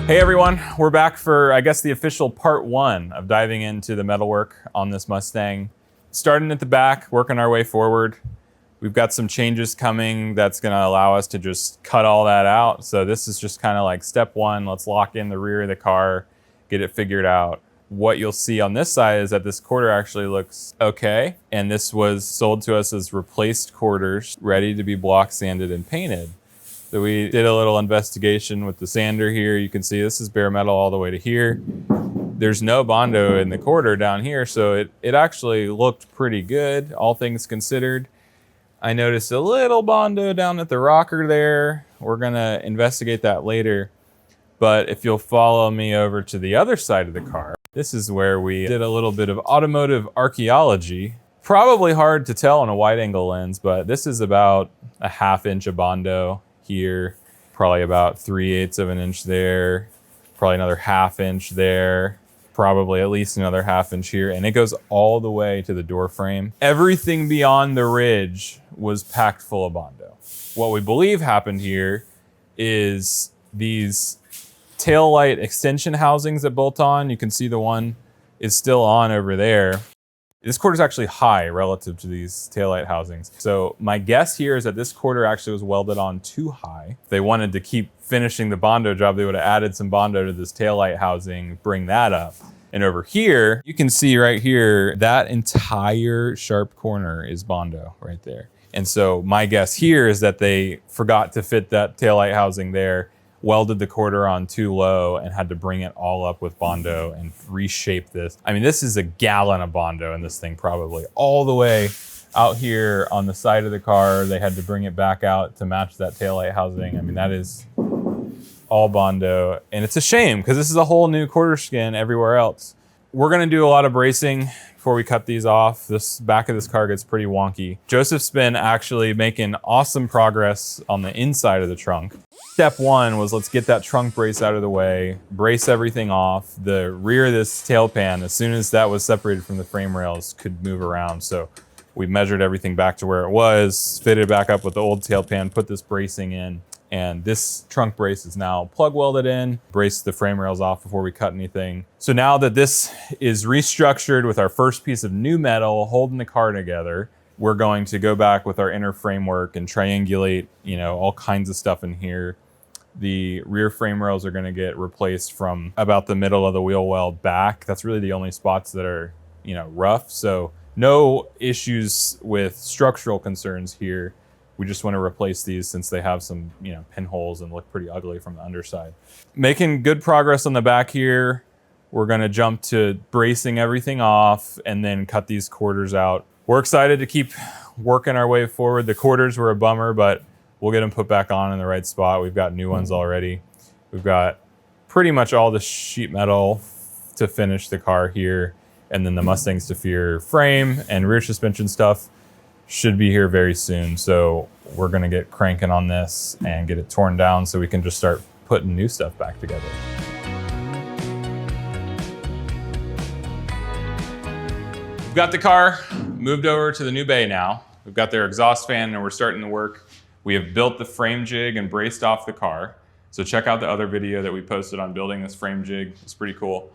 Hey everyone, we're back for, I guess, the official part 1 of diving into the metalwork on this Mustang. Starting at the back, working our way forward. We've got some changes coming that's gonna allow us to just cut all that out. So this is just kind of like step 1, let's lock in the rear of the car, get it figured out. What you'll see on this side is that this quarter actually looks okay. And this was sold to us as replaced quarters, ready to be block sanded and painted. So we did a little investigation with the sander here. You can see this is bare metal all the way to here. There's no Bondo in the quarter down here, so it actually looked pretty good, all things considered. I noticed a little Bondo down at the rocker there. We're gonna investigate that later. But if you'll follow me over to the other side of the car, this is where we did a little bit of automotive archaeology. Probably hard to tell on a wide angle lens, but this is about a 1/2 inch of Bondo here, probably about 3/8 of an inch there, probably another 1/2 inch there, probably at least another 1/2 inch here, and it goes all the way to the door frame. Everything beyond the ridge was packed full of Bondo. What we believe happened here is these tail light extension housings that bolt on. You can see the one is still on over there. This quarter is actually high relative to these taillight housings. So my guess here is that this quarter actually was welded on too high. If they wanted to keep finishing the Bondo job, they would have added some Bondo to this taillight housing, bring that up. And over here, you can see right here, that entire sharp corner is Bondo right there. And so my guess here is that they forgot to fit that taillight housing there, welded the quarter on too low and had to bring it all up with Bondo and reshape this. I mean, this is a gallon of Bondo in this thing probably. All the way out here on the side of the car, they had to bring it back out to match that taillight housing. I mean, that is all Bondo. And it's a shame because this is a whole new quarter skin everywhere else. We're gonna do a lot of bracing before we cut these off. This back of this car gets pretty wonky. Joseph's been actually making awesome progress on the inside of the trunk. Step 1 was let's get that trunk brace out of the way, brace everything off. The rear of this tail pan, as soon as that was separated from the frame rails, could move around. So we measured everything back to where it was, fitted back up with the old tail pan, put this bracing in, and this trunk brace is now plug welded in, braced the frame rails off before we cut anything. So now that this is restructured with our first piece of new metal holding the car together, we're going to go back with our inner framework and triangulate, all kinds of stuff in here. The rear frame rails are gonna get replaced from about the middle of the wheel well back. That's really the only spots that are, rough. So no issues with structural concerns here. We just want to replace these since they have some, pinholes and look pretty ugly from the underside. Making good progress on the back here. We're gonna jump to bracing everything off and then cut these quarters out. We're excited to keep working our way forward. The quarters were a bummer, but we'll get them put back on in the right spot. We've got new ones already. We've got pretty much all the sheet metal to finish the car here. And then the Mustang Staffier frame and rear suspension stuff should be here very soon. So we're gonna get cranking on this and get it torn down so we can just start putting new stuff back together. We've got the car moved over to the new bay now. We've got their exhaust fan and we're starting to work. We have built the frame jig and braced off the car. So check out the other video that we posted on building this frame jig. It's pretty cool.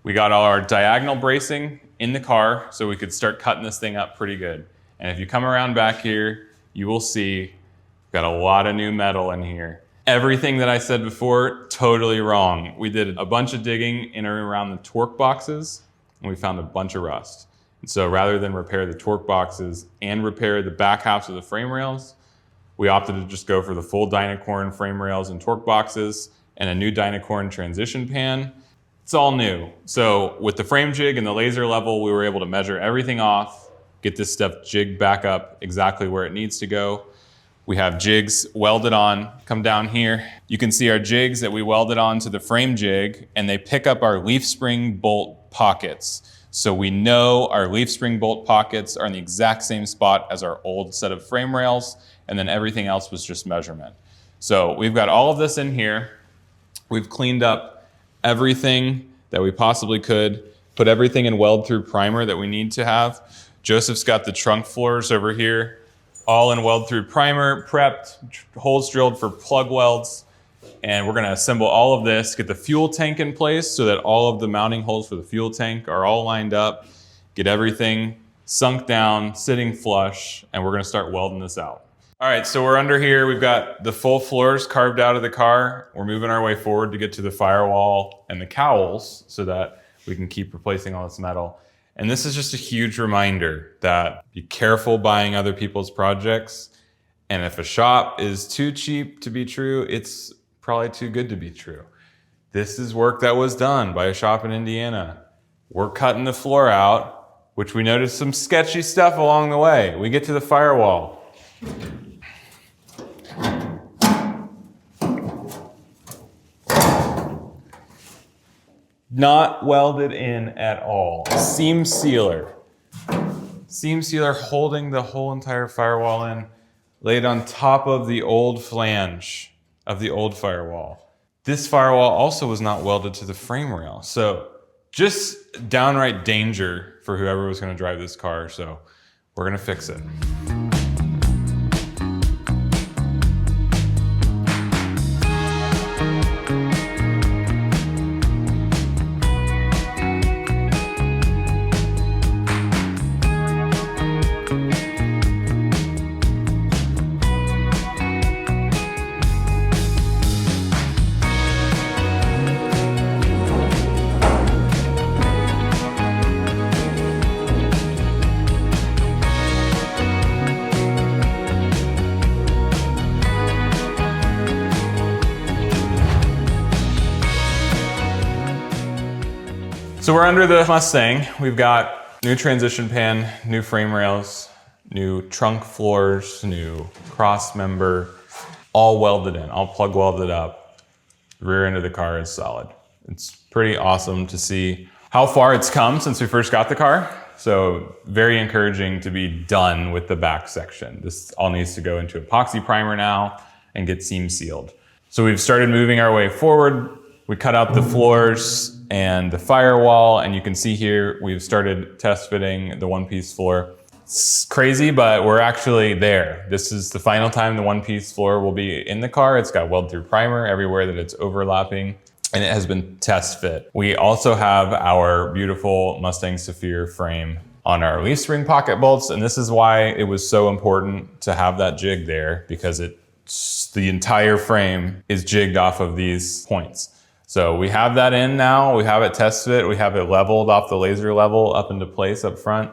We got all our diagonal bracing in the car so we could start cutting this thing up pretty good. And if you come around back here, you will see we've got a lot of new metal in here. Everything that I said before, totally wrong. We did a bunch of digging in and around the torque boxes and we found a bunch of rust. And so rather than repair the torque boxes and repair the back halves of the frame rails, we opted to just go for the full Dynacorn frame rails and torque boxes and a new Dynacorn transition pan. It's all new. So with the frame jig and the laser level, we were able to measure everything off, get this stuff jigged back up exactly where it needs to go. We have jigs welded on. Come down here. You can see our jigs that we welded on to the frame jig, and they pick up our leaf spring bolt pockets. So we know our leaf spring bolt pockets are in the exact same spot as our old set of frame rails, and then everything else was just measurement. So we've got all of this in here. We've cleaned up everything that we possibly could, put everything in weld-through primer that we need to have. Joseph's got the trunk floors over here, all in weld-through primer, prepped, holes drilled for plug welds. And we're gonna assemble all of this, get the fuel tank in place so that all of the mounting holes for the fuel tank are all lined up, get everything sunk down, sitting flush, and we're gonna start welding this out. All right, so we're under here. We've got the full floors carved out of the car. We're moving our way forward to get to the firewall and the cowls so that we can keep replacing all this metal. And this is just a huge reminder that be careful buying other people's projects. And if a shop is too cheap to be true, it's probably too good to be true. This is work that was done by a shop in Indiana. We're cutting the floor out, which we noticed some sketchy stuff along the way. We get to the firewall. Not welded in at all. Seam sealer. Seam sealer holding the whole entire firewall in, laid on top of the old flange of the old firewall. This firewall also was not welded to the frame rail. So just downright danger for whoever was gonna drive this car. So we're gonna fix it. So we're under the Mustang. We've got new transition pan, new frame rails, new trunk floors, new cross member, all welded in, all plug welded up. The rear end of the car is solid. It's pretty awesome to see how far it's come since we first got the car. So very encouraging to be done with the back section. This all needs to go into epoxy primer now and get seam sealed. So we've started moving our way forward. We cut out the floors and the firewall, and you can see here we've started test fitting the one-piece floor. It's crazy, but we're actually there. This is the final time the one-piece floor will be in the car. It's got weld-through primer everywhere that it's overlapping, and it has been test fit. We also have our beautiful Mustang Sapphire frame on our leaf spring pocket bolts, and this is why it was so important to have that jig there, because the entire frame is jigged off of these points. So we have that in now, we have it test fit, we have it leveled off the laser level up into place up front,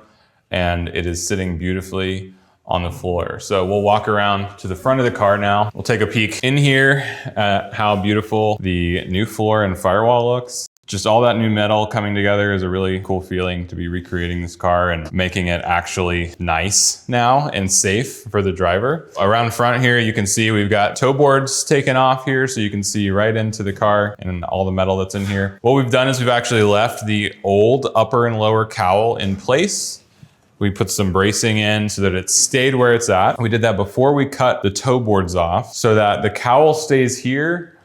and it is sitting beautifully on the floor. So we'll walk around to the front of the car now. We'll take a peek in here at how beautiful the new floor and firewall looks. Just all that new metal coming together is a really cool feeling to be recreating this car and making it actually nice now and safe for the driver. Around front here, you can see we've got toe boards taken off here so you can see right into the car and all the metal that's in here. What we've done is we've actually left the old upper and lower cowl in place. We put some bracing in so that it stayed where it's at. We did that before we cut the toe boards off so that the cowl stays here.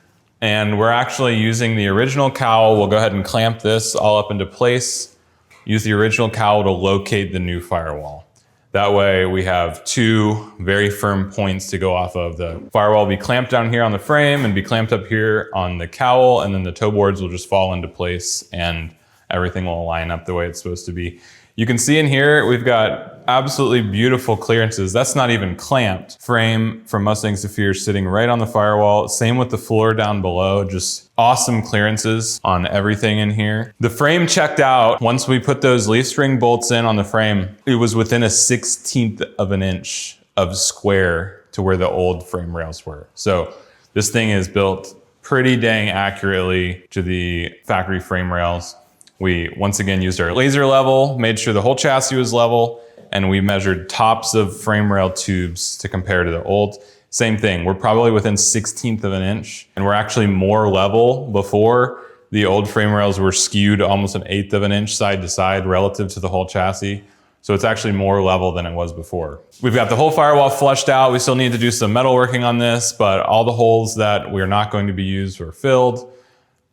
And we're actually using the original cowl. We'll go ahead and clamp this all up into place. Use the original cowl to locate the new firewall. That way we have two very firm points to go off of. The firewall will be clamped down here on the frame and be clamped up here on the cowl, and then the toe boards will just fall into place and everything will line up the way it's supposed to be. You can see in here, we've got absolutely beautiful clearances. That's not even clamped. Frame from Mustang Sapphire sitting right on the firewall. Same with the floor down below, just awesome clearances on everything in here. The frame checked out. Once we put those leaf spring bolts in on the frame, it was within a 1/16 of an inch of square to where the old frame rails were. So this thing is built pretty dang accurately to the factory frame rails. We once again used our laser level, made sure the whole chassis was level, and we measured tops of frame rail tubes to compare to the old. Same thing, we're probably within 1/16 of an inch, and we're actually more level. Before, the old frame rails were skewed almost 1/8 of an inch side to side relative to the whole chassis. So it's actually more level than it was before. We've got the whole firewall flushed out. We still need to do some metal working on this, but all the holes that we're not going to be used were filled.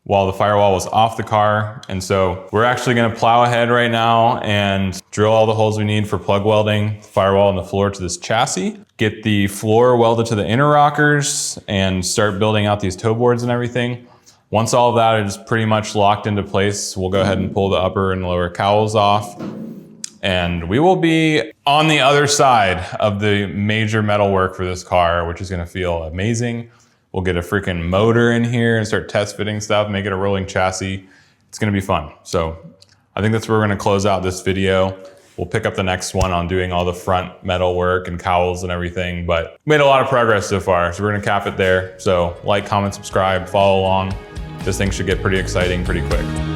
while the firewall was off the car. And so we're actually gonna plow ahead right now and drill all the holes we need for plug welding the firewall and the floor to this chassis, get the floor welded to the inner rockers, and start building out these toe boards and everything. Once all of that is pretty much locked into place, we'll go ahead and pull the upper and lower cowls off. And we will be on the other side of the major metal work for this car, which is gonna feel amazing. We'll get a freaking motor in here and start test fitting stuff, make it a rolling chassis. It's gonna be fun. So I think that's where we're gonna close out this video. We'll pick up the next one on doing all the front metal work and cowls and everything, but made a lot of progress so far. So we're gonna cap it there. So like, comment, subscribe, follow along. This thing should get pretty exciting pretty quick.